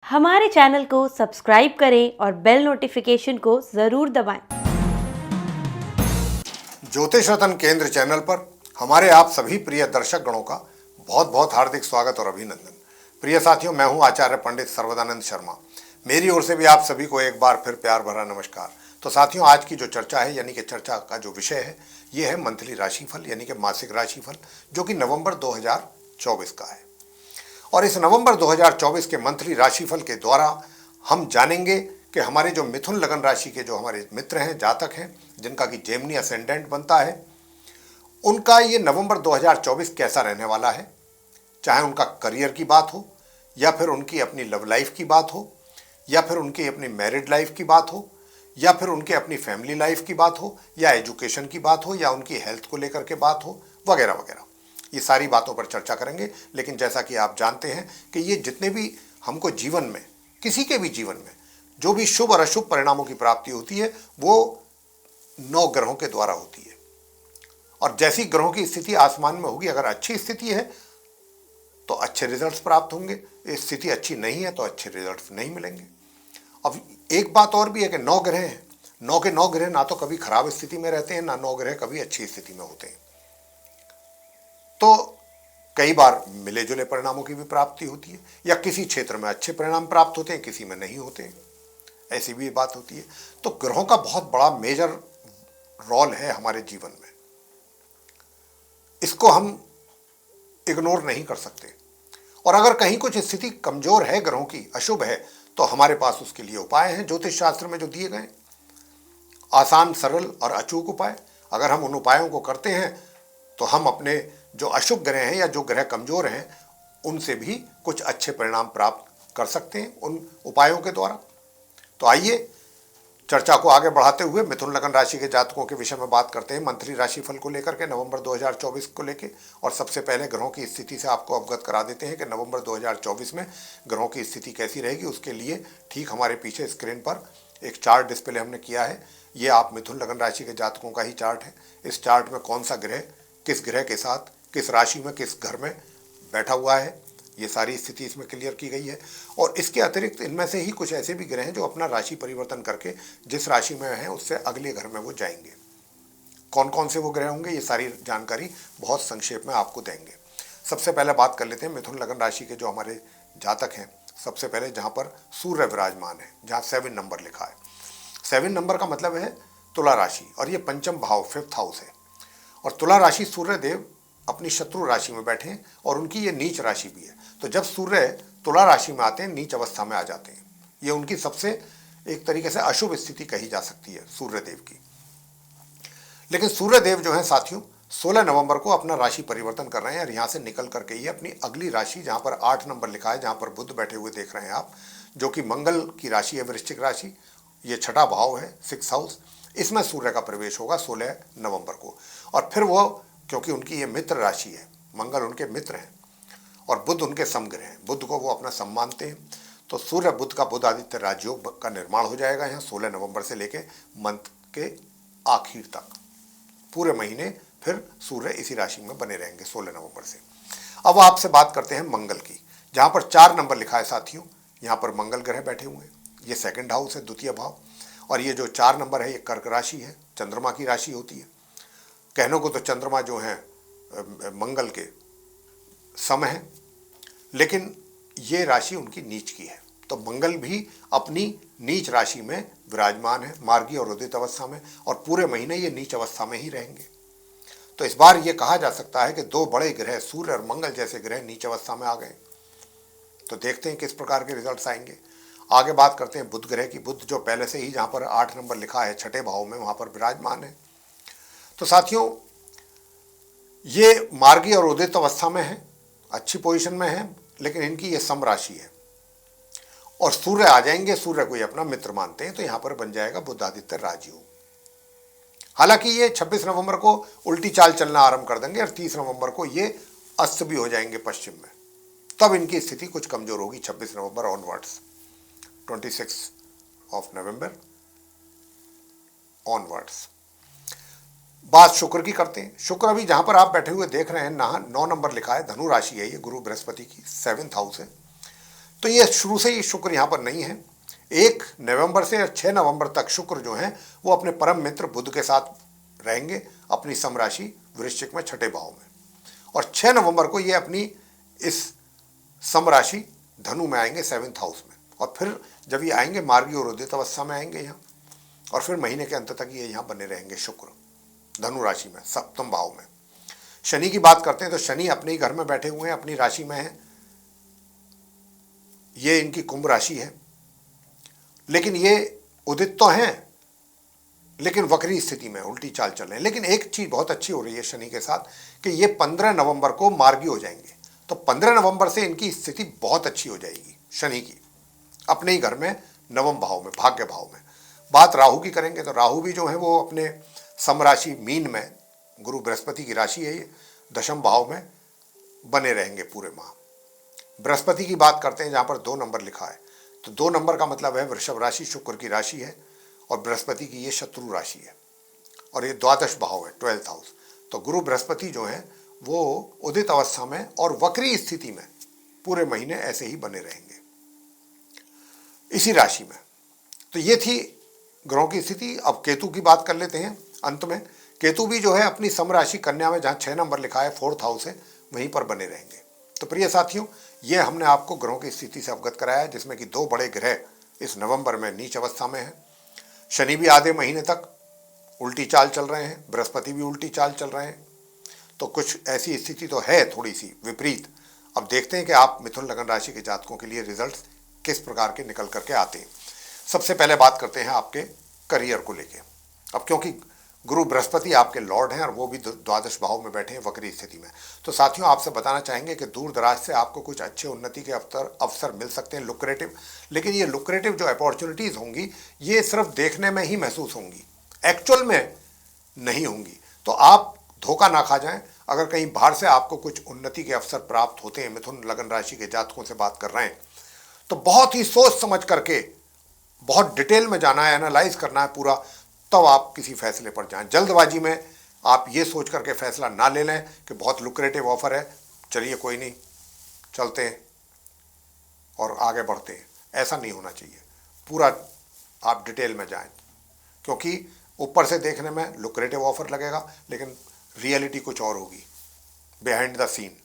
हमारे चैनल को सब्सक्राइब करें और बेल नोटिफिकेशन को ज़रूर दबाएं। ज्योतिष रत्न केंद्र चैनल पर हमारे आप सभी प्रिय दर्शक गणों का बहुत बहुत हार्दिक स्वागत और अभिनंदन। प्रिय साथियों, मैं हूं आचार्य पंडित सर्वदानंद शर्मा। मेरी ओर से भी आप सभी को एक बार फिर प्यार भरा नमस्कार। तो साथियों, आज की जो चर्चा है यानी कि चर्चा का जो विषय है ये है मंथली राशिफल यानी कि मासिक राशिफल, जो कि नवंबर 2024 का है। और इस नवंबर 2024 के मंथली राशिफल के द्वारा हम जानेंगे कि हमारे जो मिथुन लगन राशि के जो हमारे मित्र हैं, जातक हैं, जिनका कि जेमिनी असेंडेंट बनता है, उनका ये नवंबर 2024 कैसा रहने वाला है। चाहे उनका करियर की बात हो, या फिर उनकी अपनी लव लाइफ की बात हो, या फिर उनकी अपनी मैरिड लाइफ की बात हो, या फिर उनके अपनी फैमिली लाइफ की बात हो, या एजुकेशन की बात हो, या उनकी हेल्थ को लेकर के बात हो, वगैरह वगैरह। ये सारी बातों पर चर्चा करेंगे। लेकिन जैसा कि आप जानते हैं कि ये जितने भी हमको जीवन में, किसी के भी जीवन में जो भी शुभ और अशुभ परिणामों की प्राप्ति होती है वो 9 ग्रहों के द्वारा होती है। और जैसी ग्रहों की स्थिति आसमान में होगी, अगर अच्छी स्थिति है तो अच्छे रिजल्ट्स प्राप्त होंगे, स्थिति अच्छी नहीं है तो अच्छे रिजल्ट्स नहीं मिलेंगे। अब एक बात और भी है कि 9 ग्रह हैं, 9 के 9 ग्रह ना तो कभी खराब स्थिति में रहते हैं, ना 9 ग्रह कभी अच्छी स्थिति में होते हैं। तो कई बार मिले जुले परिणामों की भी प्राप्ति होती है, या किसी क्षेत्र में अच्छे परिणाम प्राप्त होते हैं, किसी में नहीं होते हैं, ऐसी भी बात होती है। तो ग्रहों का बहुत बड़ा मेजर रोल है हमारे जीवन में, इसको हम इग्नोर नहीं कर सकते। और अगर कहीं कुछ स्थिति कमजोर है ग्रहों की, अशुभ है, तो हमारे पास उसके लिए उपाय हैं ज्योतिष शास्त्र में जो दिए गए, आसान, सरल और अचूक उपाय। अगर हम उन उपायों को करते हैं तो हम अपने जो अशुभ ग्रह हैं या जो ग्रह कमजोर हैं उनसे भी कुछ अच्छे परिणाम प्राप्त कर सकते हैं उन उपायों के द्वारा। तो आइए चर्चा को आगे बढ़ाते हुए मिथुन लगन राशि के जातकों के विषय में बात करते हैं, मंथली राशिफल को लेकर के नवंबर 2024 को लेकर। और सबसे पहले ग्रहों की स्थिति से आपको अवगत करा देते हैं कि नवंबर 2024 में ग्रहों की स्थिति कैसी रहेगी। उसके लिए ठीक हमारे पीछे स्क्रीन पर एक चार्ट डिस्प्ले हमने किया है। ये आप मिथुन लगन राशि के जातकों का ही चार्ट है। इस चार्ट में कौन सा ग्रह किस ग्रह के साथ किस राशि में किस घर में बैठा हुआ है, ये सारी स्थिति इसमें क्लियर की गई है। और इसके अतिरिक्त इनमें से ही कुछ ऐसे भी ग्रह हैं जो अपना राशि परिवर्तन करके जिस राशि में हैं उससे अगले घर में वो जाएंगे। कौन कौन से वो ग्रह होंगे, ये सारी जानकारी बहुत संक्षेप में आपको देंगे। सबसे पहले बात कर लेते हैं मिथुन लगन राशि के जो हमारे जातक हैं। सबसे पहले जहाँ पर सूर्य विराजमान है, जहाँ 7 नंबर लिखा है। 7 नंबर का मतलब है तुला राशि, और ये पंचम भाव, 5th हाउस है। और तुला राशि सूर्य देव अपनी शत्रु राशि में बैठे हैं और उनकी ये नीच राशि भी है। तो जब सूर्य तुला राशि में आते हैं, नीच अवस्था में आ जाते हैं, ये उनकी सबसे एक तरीके से अशुभ स्थिति कही जा सकती है सूर्य देव की। लेकिन सूर्य देव जो है साथियों 16 नवंबर को अपना राशि परिवर्तन कर रहे हैं और यहाँ से निकल करके ये अपनी अगली राशि, जहाँ पर 8 नंबर लिखा है, जहाँ पर बुध बैठे हुए देख रहे हैं आप, जो कि मंगल की राशि है, वृश्चिक राशि, ये 6ठा भाव है, 6th हाउस, इसमें सूर्य का प्रवेश होगा 16 नवंबर को। और फिर वो, क्योंकि उनकी ये मित्र राशि है, मंगल उनके मित्र हैं और बुध उनके समग्रह हैं, बुध को वो अपना सम मानते हैं, तो सूर्य बुध का बुध आदित्य राजयोग का निर्माण हो जाएगा यहाँ 16 नवंबर से लेके मंथ के आखिर तक। पूरे महीने फिर सूर्य इसी राशि में बने रहेंगे 16 नवंबर से। अब आपसे बात करते हैं मंगल की, जहाँ पर 4 नंबर लिखा है साथियों, यहाँ पर मंगल ग्रह बैठे हुए हैं। ये 2nd हाउस है, द्वितीय भाव, और ये जो 4 नंबर है ये कर्क राशि है, चंद्रमा की राशि होती है। कहने को तो चंद्रमा जो है मंगल के सम है, लेकिन ये राशि उनकी नीच की है। तो मंगल भी अपनी नीच राशि में विराजमान है, मार्गी और उदित अवस्था में, और पूरे महीने ये नीच अवस्था में ही रहेंगे। तो इस बार ये कहा जा सकता है कि 2 बड़े ग्रह, सूर्य और मंगल जैसे ग्रह, नीच अवस्था में आ गए। तो देखते हैं किस प्रकार के रिजल्ट्स आएंगे। आगे बात करते हैं बुध ग्रह की। बुध जो पहले से ही, जहाँ पर 8 नंबर लिखा है, 6ठे भाव में, वहाँ पर विराजमान है। तो साथियों ये मार्गी और उदित अवस्था में है, अच्छी पोजीशन में है, लेकिन इनकी ये सम राशि है और सूर्य आ जाएंगे, सूर्य को ये अपना मित्र मानते हैं, तो यहाँ पर बन जाएगा बुध आदित्य राजयोग। हालांकि ये 26 नवंबर को उल्टी चाल चलना आरंभ कर देंगे और 30 नवंबर को ये अस्त भी हो जाएंगे पश्चिम में, तब इनकी स्थिति कुछ कमजोर होगी 26 नवंबर ऑनवर्ड्स, 26 नवंबर ऑनवर्ड्स। बात शुक्र की करते हैं। शुक्र अभी जहां पर आप बैठे हुए देख रहे हैं, 9 नंबर लिखा है, धनु राशि है, ये गुरु बृहस्पति की 7th हाउस है। तो ये शुरू से ही शुक्र यहाँ पर नहीं है। 1 नवंबर से 6 नवंबर तक शुक्र जो है वो अपने परम मित्र बुध के साथ रहेंगे अपनी समराशि वृश्चिक में छठे भाव में, और 6 नवंबर को ये अपनी इस समराशि धनु में आएंगे 7th हाउस में, और फिर जब ये आएंगे मार्गी और उदित अवस्था में आएंगे यहाँ, और फिर महीने के अंत तक ये यहाँ बने रहेंगे शुक्र धनु राशि में 7th भाव में। शनि की बात करते हैं तो शनि अपने ही घर में बैठे हुए हैं, अपनी राशि में है, ये इनकी कुंभ राशि है, लेकिन ये उदित तो हैं लेकिन वक्री स्थिति में उल्टी चाल चल रहे हैं। लेकिन एक चीज बहुत अच्छी हो रही है शनि के साथ कि ये 15 नवंबर को मार्गी हो जाएंगे, तो 15 नवंबर से इनकी स्थिति बहुत अच्छी हो जाएगी शनि की, अपने ही घर में नवम भाव में, भाग्य भाव में। बात राहु की करेंगे तो राहु भी जो है वो अपने समराशि मीन में, गुरु बृहस्पति की राशि है ये, दशम भाव में बने रहेंगे पूरे माह। बृहस्पति की बात करते हैं जहाँ पर 2 नंबर लिखा है, तो 2 नंबर का मतलब है वृषभ राशि, शुक्र की राशि है, और बृहस्पति की ये शत्रु राशि है, और ये द्वादश भाव है 12th हाउस। तो गुरु बृहस्पति जो है वो उदित अवस्था में और वक्री स्थिति में पूरे महीने ऐसे ही बने रहेंगे इसी राशि में। तो ये थी ग्रहों की स्थिति। अब केतु की बात कर लेते हैं अंत में। केतु भी जो है अपनी समराशि कन्या में, जहाँ 6 नंबर लिखा है 4th हाउस है, वहीं पर बने रहेंगे। तो प्रिय साथियों, ये हमने आपको ग्रहों की स्थिति से अवगत कराया है, जिसमें कि 2 बड़े ग्रह इस नवंबर में नीच अवस्था में है। शनि भी आधे महीने तक उल्टी चाल चल रहे हैं, बृहस्पति भी उल्टी चाल चल रहे हैं, तो कुछ ऐसी स्थिति तो है थोड़ी सी विपरीत। अब देखते हैं कि आप मिथुन लगन राशि के जातकों के लिए रिजल्ट्स किस प्रकार के निकल करके आते हैं। सबसे पहले बात करते हैं आपके करियर को लेके। अब क्योंकि गुरु बृहस्पति आपके लॉर्ड हैं और वो भी द्वादश भाव में बैठे हैं वक्री स्थिति में, तो साथियों आपसे बताना चाहेंगे कि दूर दराज से आपको कुछ अच्छे उन्नति के अवसर मिल सकते हैं, लुक्रेटिव। लेकिन ये लुक्रेटिव जो अपॉर्चुनिटीज होंगी ये सिर्फ देखने में ही महसूस होंगी, एक्चुअल में नहीं होंगी। तो आप धोखा ना खा जाएं। अगर कहीं बाहर से आपको कुछ उन्नति के अवसर प्राप्त होते हैं, मिथुन लगन राशि के जातकों से बात कर रहे हैं, तो बहुत ही सोच समझ करके, बहुत डिटेल में जाना है, एनालाइज करना है पूरा, तब आप किसी फैसले पर जाएं। जल्दबाजी में आप ये सोच करके फैसला ना ले लें कि बहुत लुक्रेटिव ऑफर है, चलिए कोई नहीं, चलते हैं और आगे बढ़ते हैं। ऐसा नहीं होना चाहिए, पूरा आप डिटेल में जाएं, क्योंकि ऊपर से देखने में लुक्रेटिव ऑफर लगेगा लेकिन रियलिटी कुछ और होगी बिहाइंड द सीन।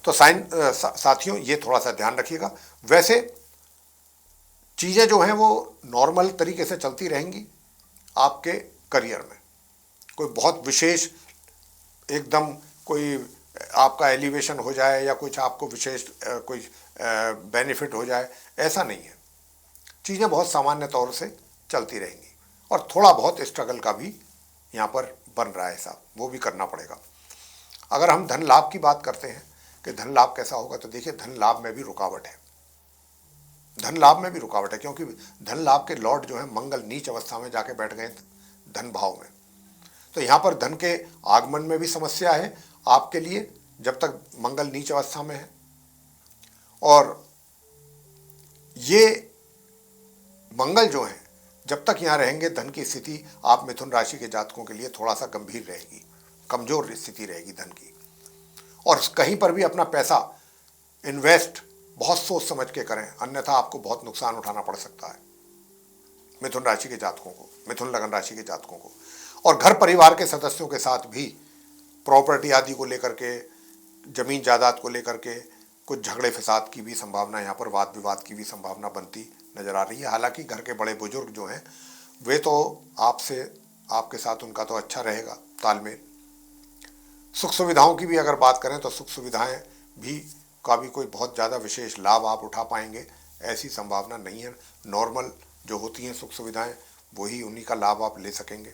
तो साथियों ये थोड़ा सा ध्यान रखिएगा। वैसे चीज़ें जो हैं वो नॉर्मल तरीके से चलती रहेंगी आपके करियर में। कोई बहुत विशेष एकदम कोई आपका एलिवेशन हो जाए या कुछ आपको विशेष कोई बेनिफिट हो जाए, ऐसा नहीं है। चीज़ें बहुत सामान्य तौर से चलती रहेंगी, और थोड़ा बहुत स्ट्रगल का भी यहाँ पर बन रहा है साहब, वो भी करना पड़ेगा। अगर हम धन लाभ की बात करते हैं कि धन लाभ कैसा होगा, तो देखिए धन लाभ में भी रुकावट है, धन लाभ में भी रुकावट है, क्योंकि धन लाभ के लॉर्ड जो है मंगल नीच अवस्था में जाके बैठ गए धन भाव में। तो यहाँ पर धन के आगमन में भी समस्या है आपके लिए जब तक मंगल नीच अवस्था में है, और ये मंगल जो है जब तक यहाँ रहेंगे धन की स्थिति आप मिथुन राशि के जातकों के लिए थोड़ा सा गंभीर रहेगी, कमजोर स्थिति रहेगी धन की। और कहीं पर भी अपना पैसा इन्वेस्ट बहुत सोच समझ के करें, अन्यथा आपको बहुत नुकसान उठाना पड़ सकता है मिथुन राशि के जातकों को, मिथुन लगन राशि के जातकों को। और घर परिवार के सदस्यों के साथ भी प्रॉपर्टी आदि को लेकर के, जमीन जायदाद को लेकर के कुछ झगड़े फसाद की भी संभावना, यहाँ पर वाद विवाद की भी संभावना बनती नजर आ रही है। हालांकि घर के बड़े बुजुर्ग जो हैं वे तो आपके साथ उनका तो अच्छा रहेगा तालमेल। सुख सुविधाओं की भी अगर बात करें तो सुख सुविधाएं भी का भी कोई बहुत ज़्यादा विशेष लाभ आप उठा पाएंगे ऐसी संभावना नहीं है। नॉर्मल जो होती हैं सुख सुविधाएं वही, उन्हीं का लाभ आप ले सकेंगे।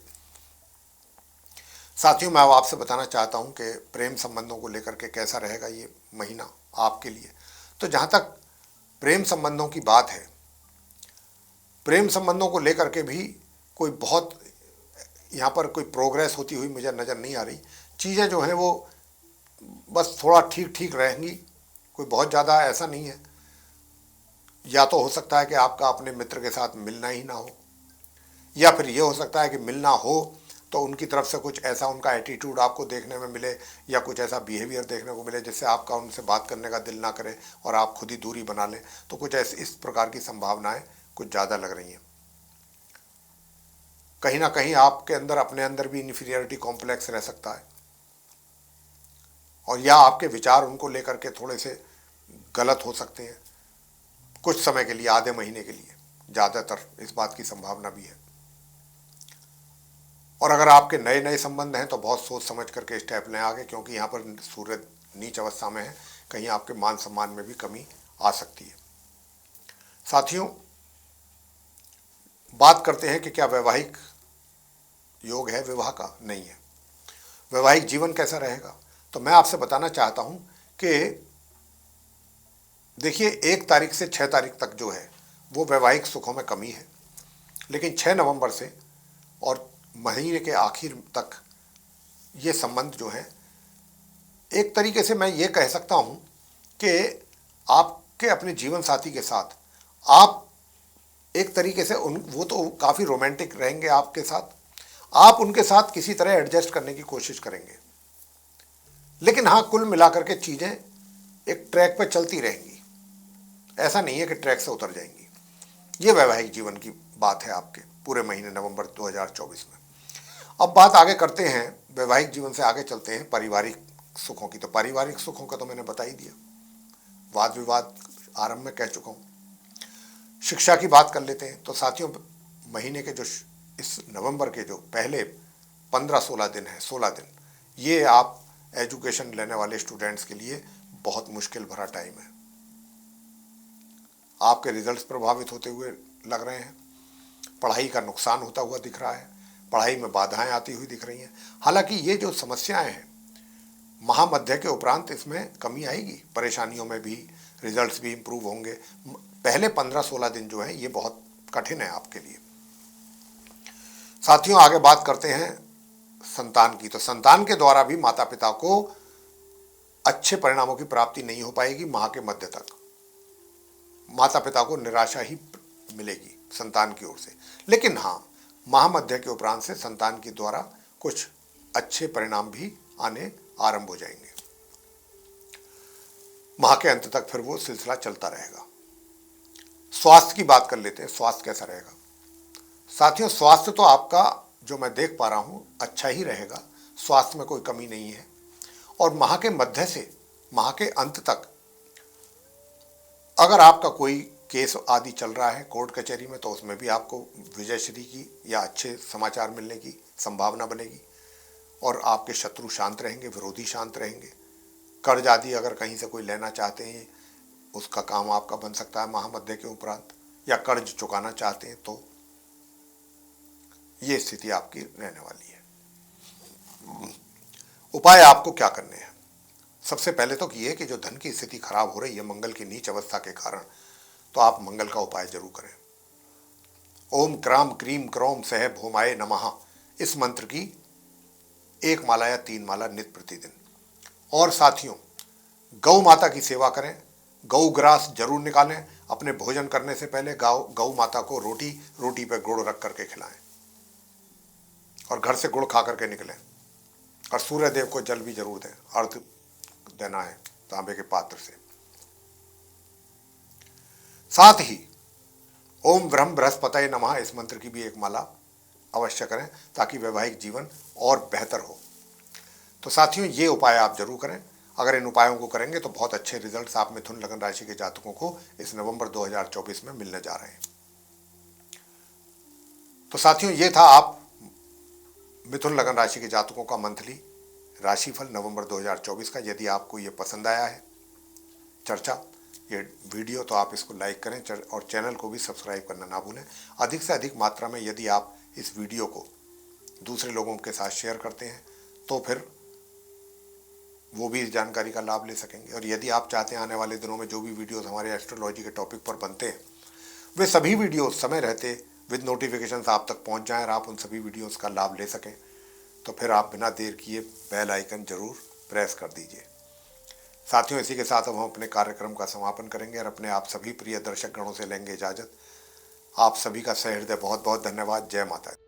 साथियों मैं अब आपसे बताना चाहता हूं कि प्रेम संबंधों को लेकर के कैसा रहेगा ये महीना आपके लिए। तो जहां तक प्रेम संबंधों की बात है, प्रेम संबंधों को लेकर के भी कोई बहुत यहाँ पर कोई प्रोग्रेस होती हुई मुझे नज़र नहीं आ रही। चीज़ें जो हैं वो बस थोड़ा ठीक ठीक रहेंगी, कोई बहुत ज़्यादा ऐसा नहीं है। या तो हो सकता है कि आपका अपने मित्र के साथ मिलना ही ना हो, या फिर ये हो सकता है कि मिलना हो तो उनकी तरफ से कुछ ऐसा उनका एटीट्यूड आपको देखने में मिले या कुछ ऐसा बिहेवियर देखने को मिले जिससे आपका उनसे बात करने का दिल ना करे और आप खुद ही दूरी बना लें, तो कुछ ऐसे इस प्रकार की संभावनाएं कुछ ज़्यादा लग रही हैं। कहीं ना कहीं आपके अंदर अपने अंदर भी इन्फीरियरिटी कॉम्प्लेक्स रह सकता है, और या आपके विचार उनको लेकर के थोड़े से गलत हो सकते हैं कुछ समय के लिए, आधे महीने के लिए, ज़्यादातर इस बात की संभावना भी है। और अगर आपके नए नए संबंध हैं तो बहुत सोच समझ करके स्टेप लें आगे, क्योंकि यहाँ पर सूर्य नीच अवस्था में है, कहीं आपके मान सम्मान में भी कमी आ सकती है। साथियों, बात करते हैं कि क्या वैवाहिक योग है विवाह का? नहीं है। वैवाहिक जीवन कैसा रहेगा? तो मैं आपसे बताना चाहता हूं कि देखिए, 1 तारीख से 6 तारीख तक जो है वो वैवाहिक सुखों में कमी है, लेकिन 6 नवंबर से और महीने के आखिर तक ये संबंध जो है, एक तरीके से मैं ये कह सकता हूं कि आपके अपने जीवन साथी के साथ आप एक तरीके से वो तो काफ़ी रोमांटिक रहेंगे आपके साथ, आप उनके साथ किसी तरह एडजस्ट करने की कोशिश करेंगे, लेकिन हाँ, कुल मिलाकर के चीज़ें एक ट्रैक पर चलती रहेंगी। ऐसा नहीं है कि ट्रैक से उतर जाएंगी। ये वैवाहिक जीवन की बात है आपके पूरे महीने नवंबर 2024 में। अब बात आगे करते हैं, वैवाहिक जीवन से आगे चलते हैं पारिवारिक सुखों की। तो पारिवारिक सुखों का तो मैंने बता ही दिया, वाद विवाद आरंभ में कह चुका हूँ। शिक्षा की बात कर लेते हैं। तो साथियों, महीने के जो इस नवंबर के जो पहले 15-16 दिन है, 16 दिन, ये आप एजुकेशन लेने वाले स्टूडेंट्स के लिए बहुत मुश्किल भरा टाइम है। आपके रिजल्ट्स प्रभावित होते हुए लग रहे हैं, पढ़ाई का नुकसान होता हुआ दिख रहा है, पढ़ाई में बाधाएं आती हुई दिख रही हैं। हालांकि ये जो समस्याएं हैं, महामध्य के उपरांत इसमें कमी आएगी, परेशानियों में भी, रिजल्ट्स भी इम्प्रूव होंगे। पहले 15-16 दिन जो है ये बहुत कठिन है आपके लिए। साथियों, आगे बात करते हैं संतान की। तो संतान के द्वारा भी माता पिता को अच्छे परिणामों की प्राप्ति नहीं हो पाएगी। माह के मध्य तक माता पिता को निराशा ही मिलेगी संतान की ओर से, लेकिन हाँ, माह मध्य के उपरांत से संतान के द्वारा कुछ अच्छे परिणाम भी आने आरंभ हो जाएंगे। माह के अंत तक फिर वो सिलसिला चलता रहेगा। स्वास्थ्य की बात कर लेते हैं। स्वास्थ्य कैसा रहेगा? साथियों, स्वास्थ्य तो आपका, जो मैं देख पा रहा हूं, अच्छा ही रहेगा। स्वास्थ्य में कोई कमी नहीं है। और माह के मध्य से माह के अंत तक अगर आपका कोई केस आदि चल रहा है कोर्ट कचहरी में, तो उसमें भी आपको विजयश्री की या अच्छे समाचार मिलने की संभावना बनेगी, और आपके शत्रु शांत रहेंगे, विरोधी शांत रहेंगे। कर्ज आदि अगर कहीं से कोई लेना चाहते हैं, उसका काम आपका बन सकता है महामध्य के उपरांत, या कर्ज चुकाना चाहते हैं, तो ये स्थिति आपकी रहने वाली है। उपाय आपको क्या करने हैं? सबसे पहले तो ये कि जो धन की स्थिति खराब हो रही है मंगल की नीच अवस्था के कारण, तो आप मंगल का उपाय जरूर करें। ओम क्राम क्रीम क्रौम सह भौमाय नमः, इस मंत्र की 1 माला या 3 माला नित्य प्रतिदिन। और साथियों, गौ माता की सेवा करें, गौ ग्रास जरूर निकालें। अपने भोजन करने से पहले गौ माता को रोटी पे गुड़ रख करके खिलाएं, और घर से गुड़ खा करके निकलें। और सूर्य देव को जल भी जरूर दें, अर्घ देना है तांबे के पात्र से। साथ ही ओम ब्रह्म बृहस्पतये नमः, इस मंत्र की भी 1 माला अवश्य करें, ताकि वैवाहिक जीवन और बेहतर हो। तो साथियों, ये उपाय आप जरूर करें। अगर इन उपायों को करेंगे तो बहुत अच्छे रिजल्ट्स आप मिथुन लग्न राशि के जातकों को इस नवंबर 2024 में मिलने जा रहे हैं। तो साथियों, ये था आप मिथुन लग्न राशि के जातकों का मंथली राशिफल नवंबर 2024 का। यदि आपको ये पसंद आया है चर्चा, ये वीडियो, तो आप इसको लाइक करें और चैनल को भी सब्सक्राइब करना ना भूलें। अधिक से अधिक मात्रा में यदि आप इस वीडियो को दूसरे लोगों के साथ शेयर करते हैं, तो फिर वो भी इस जानकारी का लाभ ले सकेंगे। और यदि आप चाहते हैं आने वाले दिनों में जो भी वीडियोस हमारे एस्ट्रोलॉजी के टॉपिक पर बनते हैं, वे सभी वीडियोस समय रहते विद नोटिफिकेशंस आप तक पहुंच जाएं और आप उन सभी वीडियोस का लाभ ले सकें, तो फिर आप बिना देर किए बेल आइकन जरूर प्रेस कर दीजिए। साथियों, इसी के साथ अब हम अपने कार्यक्रम का समापन करेंगे और अपने आप सभी प्रिय दर्शक गणों से लेंगे इजाज़त। आप सभी का सहृदय बहुत बहुत धन्यवाद। जय माता दी।